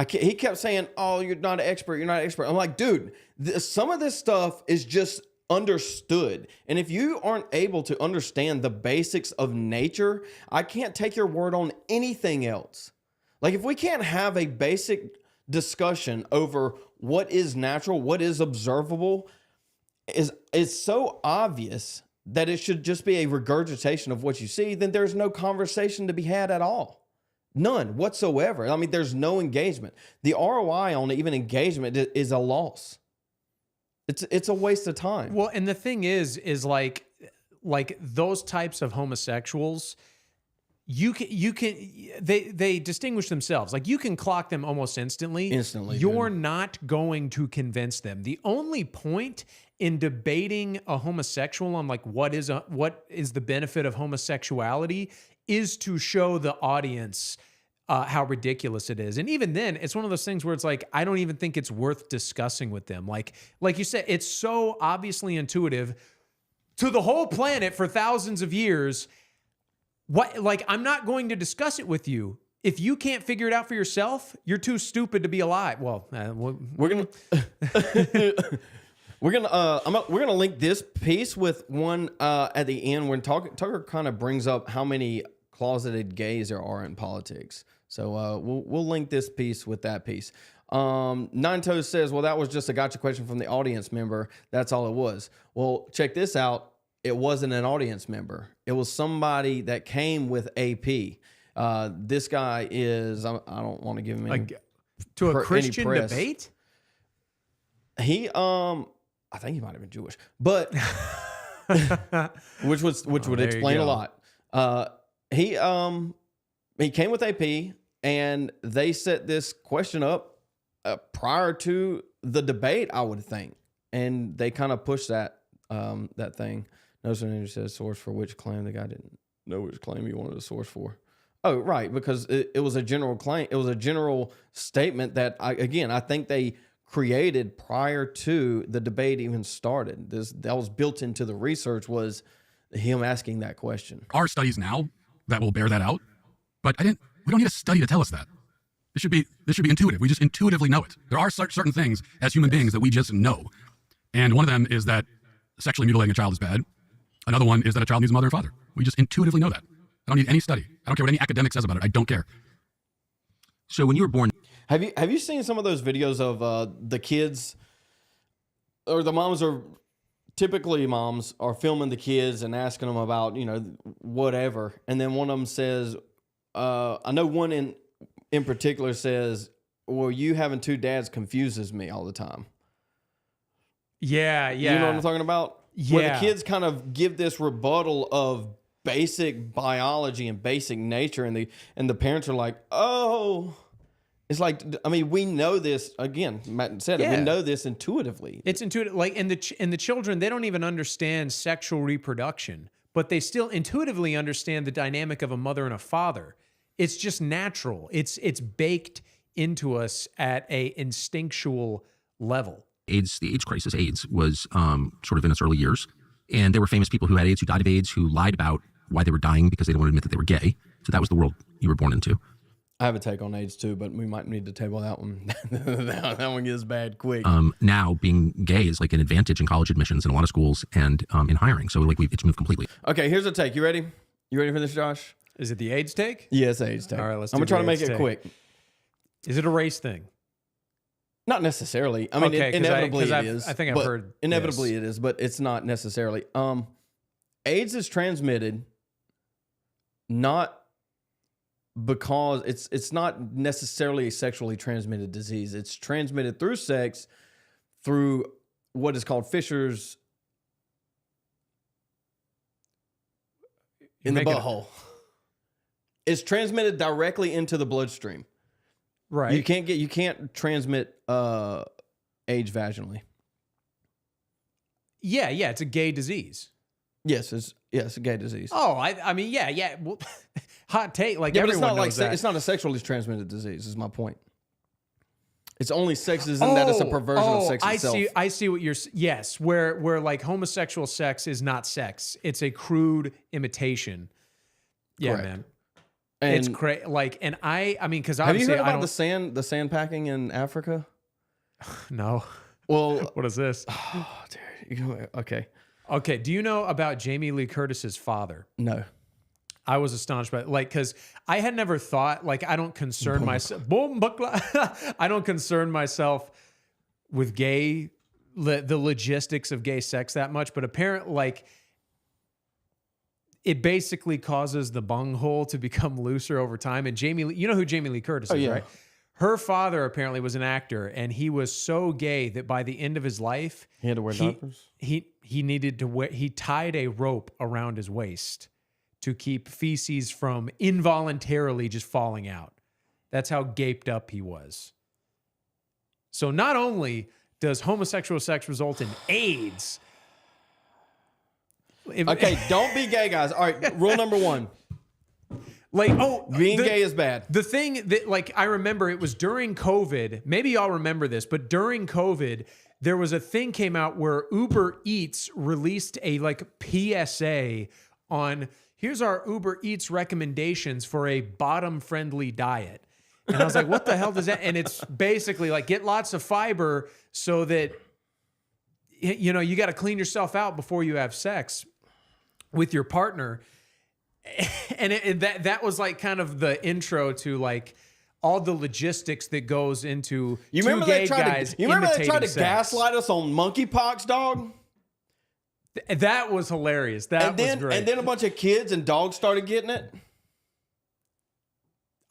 he kept saying, oh, you're not an expert. You're not an expert. I'm like, dude, some of this stuff is just understood. And if you aren't able to understand the basics of nature, I can't take your word on anything else. Like, if we can't have a basic discussion over what is natural, what is observable, is so obvious that it should just be a regurgitation of what you see, then there's no conversation to be had at all. None whatsoever. I mean, there's no engagement. The ROI on even engagement is a loss. It's a waste of time. Well, and the thing is like those types of homosexuals, they distinguish themselves. Like, you can clock them almost instantly. You're not going to convince them. The only point in debating a homosexual on like what is the benefit of homosexuality is to show the audience how ridiculous it is. And even then, it's one of those things where it's like, I don't even think it's worth discussing with them. Like you said, it's so obviously intuitive to the whole planet for thousands of years. I'm not going to discuss it with you. If you can't figure it out for yourself, you're too stupid to be alive. Well, we're gonna link this piece with one at the end when Tucker kind of brings up how many closeted gays there are in politics. So we'll link this piece with that piece. Nine Toes says, well, that was just a gotcha question from the audience member. That's all it was. Well, check this out. It wasn't an audience member. It was somebody that came with AP. This guy is, I don't want to give him any to a Christian press. Debate. He, I think he might have been Jewish, but which would explain a lot. He came with AP, and they set this question up prior to the debate, I would think, and they kind of pushed that thing. Notice when Andrew says source for which claim, the guy didn't know which claim he wanted a source for. Oh, right, because it was a general claim. It was a general statement that I think they created prior to the debate even started. That was built into the research, was him asking that question. There are studies now that will bear that out, but we don't need a study to tell us that. This should be intuitive. We just intuitively know it. There are certain things as human beings that we just know. And one of them is that sexually mutilating a child is bad. Another one is that a child needs a mother and father. We just intuitively know that. I don't need any study. I don't care what any academic says about it. I don't care. So when you were born, Have you seen some of those videos of the kids or the moms are typically moms are filming the kids and asking them about, you know, whatever. And then one of them says, I know one in particular says, well, you having two dads confuses me all the time. Yeah. You know what I'm talking about? Where the Yeah. kids kind of give this rebuttal of basic biology and basic nature, and the parents are like, oh, it's like, I mean, we know this, again, Matt said it, Yeah. we know this intuitively. It's intuitive. Like, and the children, they don't even understand sexual reproduction, but they still intuitively understand the dynamic of a mother and a father. It's just natural. It's baked into us at a instinctual level. AIDS, the AIDS crisis, AIDS was sort of in its early years. And there were famous people who had AIDS, who died of AIDS, who lied about why they were dying because they didn't want to admit that they were gay. So that was the world you were born into. I have a take on AIDS too, but we might need to table that one. that one gets bad quick. Now being gay is like an advantage in college admissions in a lot of schools and in hiring. So like it's moved completely. Okay, here's a take. You ready? You ready for this, Josh? Is it the AIDS take? Yes, AIDS take. All right, let's I'm do gonna try the to make AIDS it take. quick. Is it a race thing? Not necessarily. I mean, Okay, 'cause inevitably it I've- is. I think I've but heard inevitably this. it is, but it's not necessarily. AIDS is transmitted not because it's not necessarily a sexually transmitted disease. It's transmitted through sex, through what is called fissures in the making a- butthole. It's transmitted directly into the bloodstream. Right. You can't transmit AIDS vaginally. Yeah, it's a gay disease. Yes, it's a gay disease. Oh, I mean, yeah. Well, hot take. Like, Yeah, but it's everyone not knows like that. it's not a sexually transmitted disease. Is my point. It's only sexism that it's a perversion of sex itself. I see what you're. Yes, where like homosexual sex is not sex. It's a crude imitation. Yeah, Correct. man. And It's crazy. Like, and I mean, because have you obviously heard I about don't. the sand packing in Africa? No. Well, What is this? oh, dude, okay, Okay. Do you know about Jamie Lee Curtis's father? no. I was astonished by it. Like, because I had never thought, like, I don't concern myself. I don't concern myself with the logistics of gay sex that much, but apparently, like, it basically causes the bunghole to become looser over time. And Jamie Lee, you know who Jamie Lee Curtis is, yeah. right? Her father apparently was an actor, and he was so gay that by the end of his life, He had to wear diapers. he needed to wear. He tied a rope around his waist to keep feces from involuntarily just falling out. That's how gaped up he was. So not only does homosexual sex result in AIDS. Okay, don't be gay, guys. All right, rule number one: Like, being gay is bad. The thing that, like, I remember it was during COVID. Maybe y'all remember this, but during COVID, there was a thing came out where Uber Eats released a like PSA on here's our Uber Eats recommendations for a bottom-friendly diet. And I was like, what the hell does that? And it's basically like get lots of fiber so that you know you got to clean yourself out before you have sex with your partner. And that was like kind of the intro to like all the logistics that goes into You two remember gay they tried guys to? You remember they tried to imitating sex. gaslight us on monkeypox, dog? That was hilarious. That was great. And then a bunch of kids and dogs started getting it.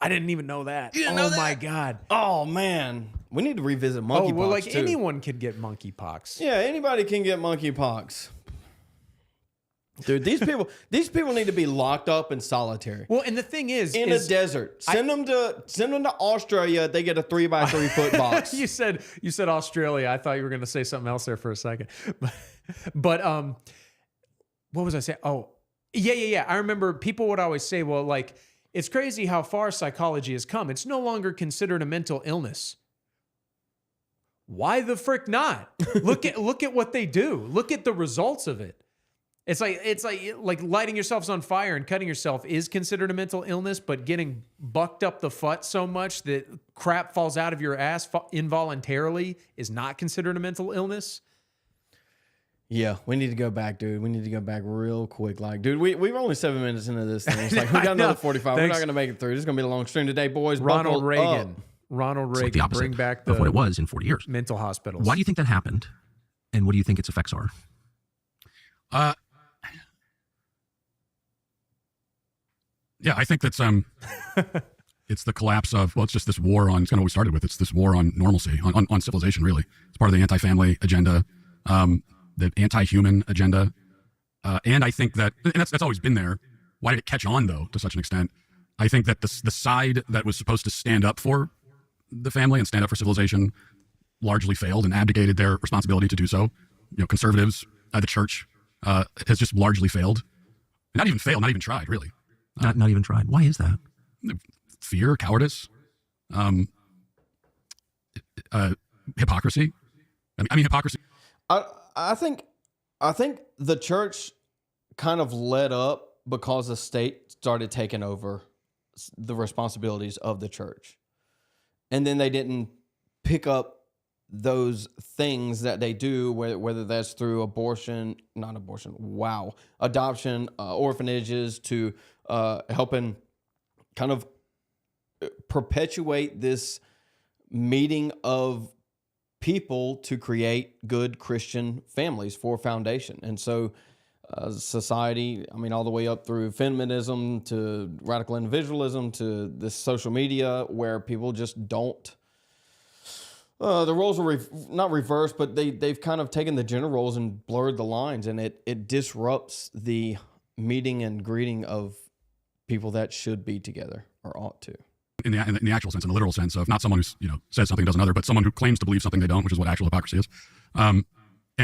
I didn't even know that. didn't Oh know my that? God. Oh man, we need to revisit monkeypox. Oh well, like too. anyone could get monkeypox. Yeah, anybody can get monkeypox. Dude, these people need to be locked up in solitary. Well, and the thing is, In a desert. Send them to Australia. They get a 3x3 foot box. you said Australia. I thought you were going to say something else there for a second. But what was I saying? Oh, yeah. I remember people would always say, well, like, it's crazy how far psychology has come. It's no longer considered a mental illness. Why the frick not? Look at what they do. Look at the results of it. It's like lighting yourselves on fire and cutting yourself is considered a mental illness, but getting bucked up the foot so much that crap falls out of your ass involuntarily is not considered a mental illness. Yeah, we need to go back, dude. We need to go back real quick. Like, dude, we're only 7 minutes into this thing. It's like we got another 45. We're not going to make it through. This is going to be a long stream today, boys. Ronald Buckle Reagan. up. Ronald It's like Reagan. the opposite Bring back of what it the was in 40 years. mental hospitals. Why do you think that happened? And what do you think its effects are? Yeah, I think that's it's the collapse of, well, it's just this war on, it's kind of what we started with. It's this war on normalcy, on civilization, really. It's part of the anti-family agenda, the anti-human agenda. And I think that, and that's always been there. Why did it catch on, though, to such an extent? I think that the side that was supposed to stand up for the family and stand up for civilization largely failed and abdicated their responsibility to do so. You know, conservatives, the church has just largely failed. Not even failed, not even tried, really. Not even tried. Why is that? Fear, cowardice, hypocrisy. I mean, hypocrisy. I think the church kind of led up because the state started taking over the responsibilities of the church. And then they didn't pick up those things that they do, whether that's through adoption, orphanages, to helping kind of perpetuate this meeting of people to create good Christian families for foundation. And so society, I mean, all the way up through feminism to radical individualism to this social media where people just don't, the roles are not reversed, but they've kind of taken the gender roles and blurred the lines, and it disrupts the meeting and greeting of people that should be together or ought to. In the actual sense, in the literal sense of not someone who says something does another, but someone who claims to believe something they don't, which is what actual hypocrisy is. And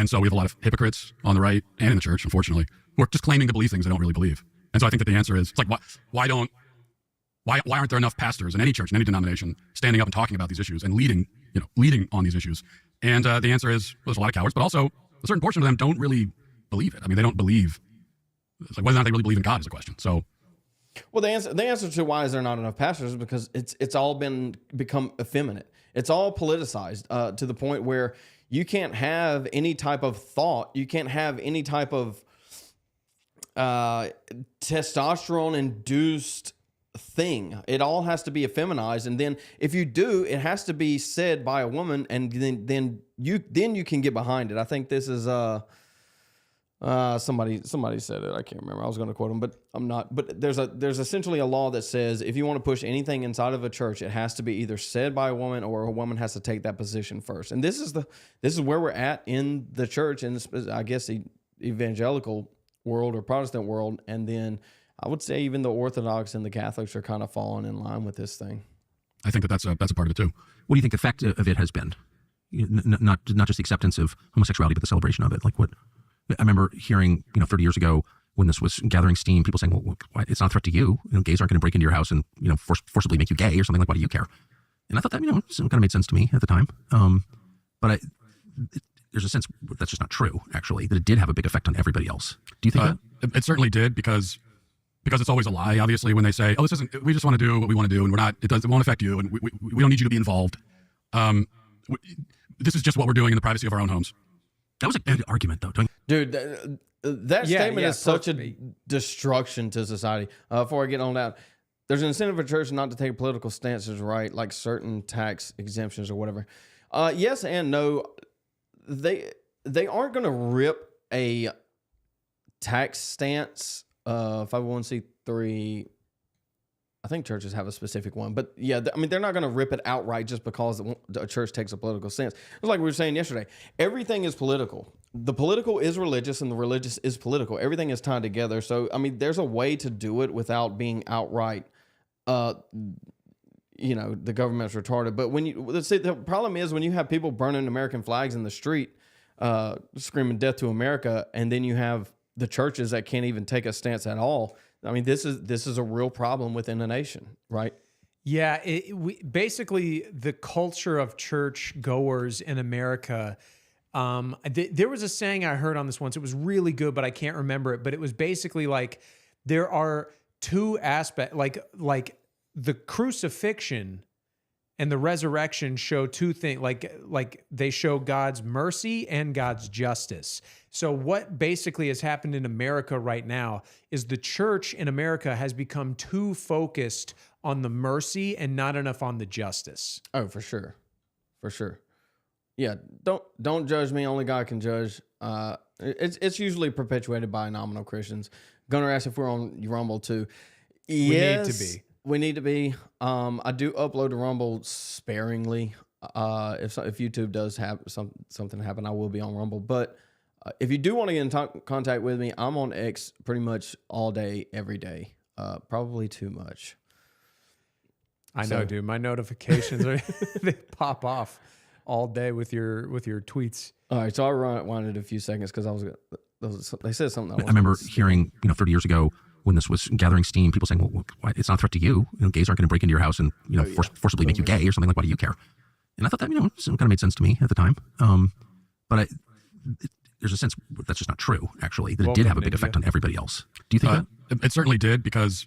so we have a lot of hypocrites on the right and in the church, unfortunately, who are just claiming to believe things they don't really believe. And so I think that the answer is, it's like, why aren't there enough pastors in any church, in any denomination, standing up and talking about these issues and leading on these issues? And the answer is, well, there's a lot of cowards, but also a certain portion of them don't really believe it. I mean, they don't believe. It's like whether or not they really believe in God is a question. So, well, the answer to why is there not enough pastors is because it's all become effeminate. It's all politicized to the point where you can't have any type of thought. You can't have any type of testosterone-induced thing. It all has to be effeminized, and then if you do, it has to be said by a woman, and then you can get behind it. I think this is somebody said it. I can't remember. I was going to quote him, but I'm not. But there's essentially a law that says if you want to push anything inside of a church, it has to be either said by a woman or a woman has to take that position first. And this is where we're at in the church, and I guess the evangelical world or Protestant world, and then I would say even the Orthodox and the Catholics are kind of falling in line with this thing. I think that's a part of it too. What do you think the effect of it has been? Not just the acceptance of homosexuality, but the celebration of it. Like what? I remember hearing, 30 years ago when this was gathering steam, people saying, well, it's not a threat to you. Gays aren't going to break into your house and, forcibly make you gay or something. Like, why do you care? And I thought that, kind of made sense to me at the time. But there's a sense that's just not true, actually, that it did have a big effect on everybody else. Do you think that? It certainly did because it's always a lie, obviously, when they say, oh, we just want to do what we want to do and it won't affect you and we don't need you to be involved. This is just what we're doing in the privacy of our own homes. That was a good argument, though. Dude, that statement is such a destruction to society. Before I get on that, there's an incentive for church not to take political stances, right? Like certain tax exemptions or whatever. Yes and no. They aren't going to rip a tax stance. 501c3. I think churches have a specific one, but yeah, they're not going to rip it outright just because a church takes a political stance. It's like we were saying yesterday. Everything is political. The political is religious and the religious is political. Everything is tied together. So, there's a way to do it without being outright, the government's retarded. But the problem is when you have people burning American flags in the street, screaming death to America, and then you have the churches that can't even take a stance at all. This is a real problem within the nation, right? Yeah, basically the culture of church goers in America. There was a saying I heard on this once. It was really good, but I can't remember it. But it was basically like there are two aspects, like the crucifixion and the resurrection show two things, like they show God's mercy and God's justice. So what basically has happened in America right now is the church in America has become too focused on the mercy and not enough on the justice. Oh, for sure. For sure. Yeah, don't judge me. Only God can judge. It's usually perpetuated by nominal Christians. Gunnar asked if we're on Rumble too. Yes, need to be. We need to be. I do upload to Rumble sparingly. If YouTube does have something happen, I will be on Rumble. But if you do want to get in contact with me, I'm on X pretty much all day, every day. Probably too much. I know, dude. My notifications are they pop off all day with your tweets. All right, so I rewinded a few seconds because they said something. I remember hearing, 30 years ago when this was gathering steam, people saying, "Well, why, it's not a threat to you. Gays aren't going to break into your house and forcibly make you gay or something like. Why do you care?" And I thought that kind of made sense to me at the time. But there's a sense that's just not true. Actually, that it did have a big effect on everybody else. Do you think that? It certainly did because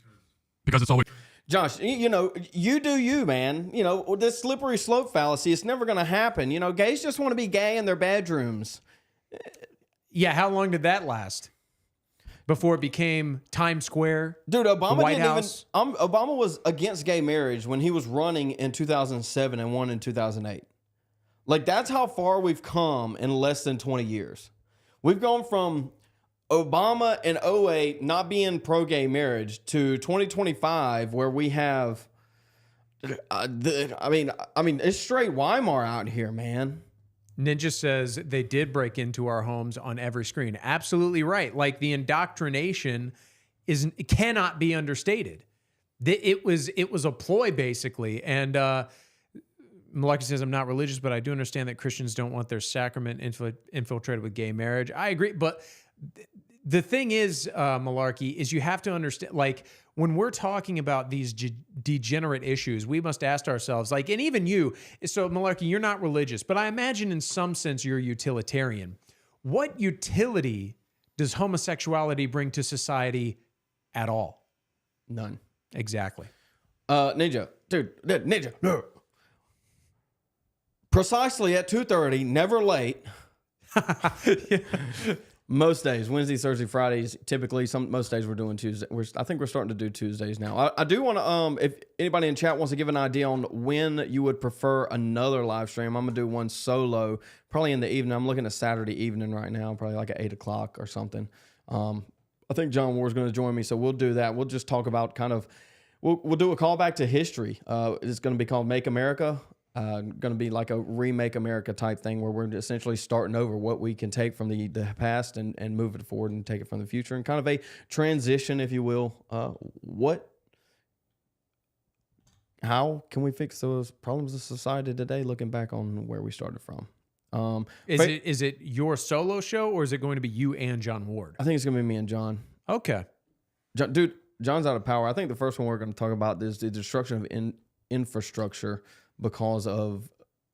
it's always. Josh, you do you, man. This slippery slope fallacy, it's never going to happen. Gays just want to be gay in their bedrooms. Yeah, how long did that last? Before it became Times Square? Dude, Obama the White House? Obama was against gay marriage when he was running in 2007 and won in 2008. Like, that's how far we've come in less than 20 years. We've gone from Obama in 2008 not being pro-gay marriage to 2025 where we have, it's straight Weimar out here, man. Ninja says they did break into our homes on every screen. Absolutely right. Like, the indoctrination cannot be understated. It was a ploy, basically. And Malaki says, I'm not religious, but I do understand that Christians don't want their sacrament infiltrated with gay marriage. I agree. But the thing is, Malarkey, is you have to understand, like, when we're talking about these degenerate issues, we must ask ourselves, like, and even you, so Malarkey, you're not religious, but I imagine in some sense you're utilitarian. What utility does homosexuality bring to society at all? None. Exactly. Ninja. No. Precisely at 2:30, never late. Most days, Wednesdays, Thursdays, Fridays. Typically, most days we're doing Tuesday. I think we're starting to do Tuesdays now. I do want to, if anybody in chat wants to give an idea on when you would prefer another live stream, I'm gonna do one solo, probably in the evening. I'm looking at Saturday evening right now, probably like at 8 o'clock or something. I think John Ward's going to join me, so we'll do that. We'll just talk about we'll do a callback to history. It's going to be called Make America. Going to be like a remake America type thing where we're essentially starting over what we can take from the past and move it forward and take it from the future, and kind of a transition, if you will. How can we fix those problems of society today, looking back on where we started from? Is it your solo show, or is it going to be you and John Ward? I think it's going to be me and John. Okay. Dude, John's out of power. I think the first one we're going to talk about is the destruction of infrastructure because of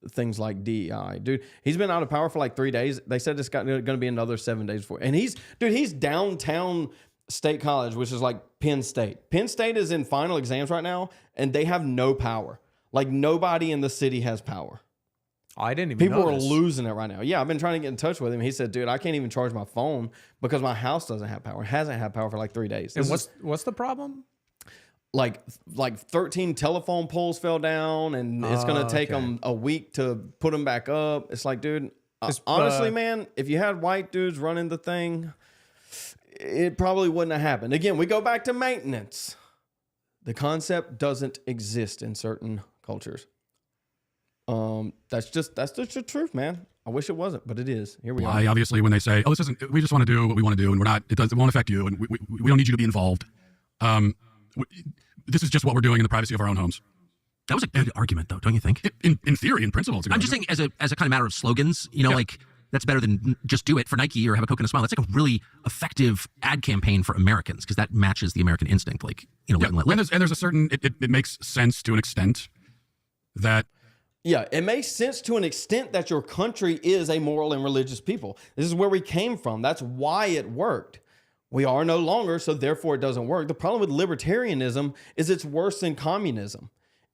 things like DEI. Dude, he's been out of power for like 3 days. They said it's going to be another 7 days before. And he's downtown State College, which is like Penn State. Penn State is in final exams right now, and they have no power. Like, nobody in the city has power. I didn't even know People are this. losing it right now. Yeah, I've been trying to get in touch with him. He said, dude, I can't even charge my phone because my house doesn't have power. It hasn't had power for like 3 days. And what's the problem? Like 13 telephone poles fell down, and it's going to take them a week to put them back up. It's like, dude, honestly, man, if you had white dudes running the thing, it probably wouldn't have happened. Again, we go back to maintenance. The concept doesn't exist in certain cultures. That's just the truth, man. I wish it wasn't, but it is. Here we are. Obviously, when they say, "Oh, we just want to do what we want to do, and it won't affect you, and we don't need you to be involved." This is just what we're doing in the privacy of our own homes. That was a good argument, though, don't you think? In theory, in principle, it's a good I'm just argument. saying, as a kind of matter of slogans, like, that's better than just do it for Nike or have a Coke and a smile. That's like a really effective ad campaign for Americans, because that matches the American instinct. Like, live and let live. And there's a certain, it makes sense to an extent that. Yeah, it makes sense to an extent that your country is a moral and religious people. This is where we came from. That's why it worked. We are no longer, so therefore it doesn't work. The problem with libertarianism is it's worse than communism.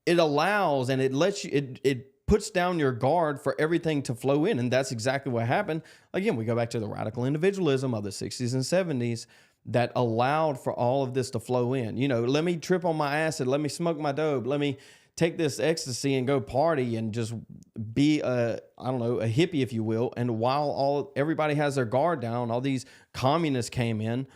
it allows and it lets you, it puts down your guard for everything to flow in. And that's exactly what happened. Again, we go back to the radical individualism of the 60s and 70s that allowed for all of this to flow in. You know, let me trip on my acid, let me smoke my dope, let me take this ecstasy and go party and just be a hippie, if you will. And while everybody has their guard down, all these communists came in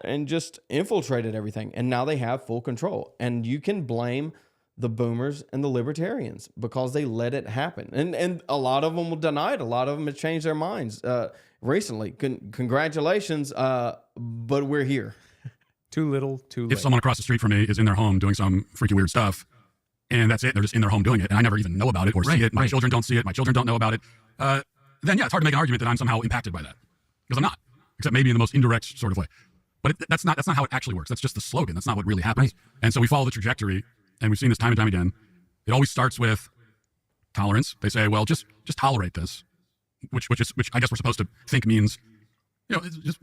and just infiltrated everything. And now they have full control. And you can blame the boomers and the libertarians because they let it happen. And a lot of them will deny it. A lot of them have changed their minds recently. Congratulations, but we're here. Too little, too late. If someone across the street from me is in their home doing some freaky weird stuff, and that's it, they're just in their home doing it, and I never even know about it or see it, my children don't see it, my children don't know about it, then yeah, it's hard to make an argument that I'm somehow impacted by that. Because I'm not, except maybe in the most indirect sort of way. But that's not how it actually works. That's just the slogan. That's not what really happens. And so we follow the trajectory, and we've seen this time and time again. It always starts with tolerance. They say, well, just tolerate this, which I guess we're supposed to think means, you know, it's just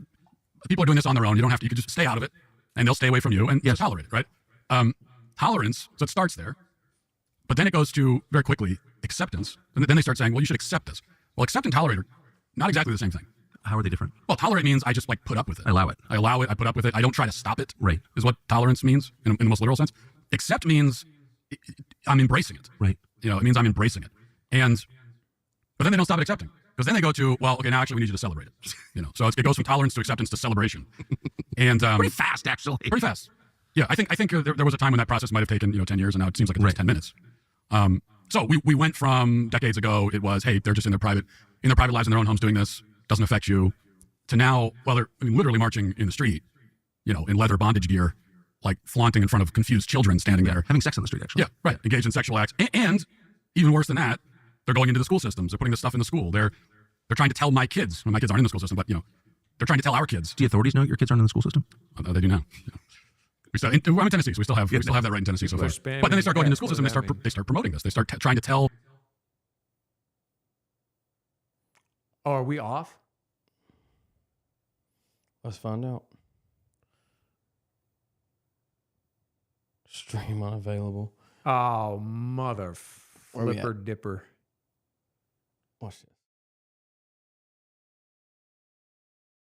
people are doing this on their own. You don't have to. You can just stay out of it, and they'll stay away from you, and just tolerate it, right? Tolerance. So it starts there, but then it goes to very quickly acceptance, and then they start saying, well, you should accept this. Well, accept and tolerate are not exactly the same thing. How are they different? Well, tolerate means I just like put up with it. I allow it. I allow it. I put up with it. I don't try to stop it. Right. Is what tolerance means in the most literal sense. Accept means I'm embracing it. Right. You know, it means I'm embracing it. But then they don't stop at accepting, because then they go to, well, okay, now actually we need you to celebrate it. You know, so it goes from tolerance to acceptance to celebration. And Pretty fast, actually. pretty fast. Yeah, I think there was a time when that process might have taken 10 years, and now it seems like it takes 10 minutes. So we went from decades ago, it was, hey, they're just in their private lives in their own homes doing this, doesn't affect you, to now, well, they're literally marching in the street, you know, in leather bondage gear, like flaunting in front of confused children standing there. Having sex on the street, actually. Yeah, right. Engaged in sexual acts. And even worse than that, they're going into the school systems. They're putting this stuff in the school. They're trying to tell my kids, when my kids aren't in the school system, but, you know, they're trying to tell our kids. Do the authorities know your kids aren't in the school system? They do now. Yeah. I'm in Tennessee, so we still have that right in Tennessee so far. But then they start going into the school system. They start promoting this. They start trying to tell. Oh, are we off? Let's find out. Stream unavailable. Oh, mother Where we flipper at? dipper. Watch this.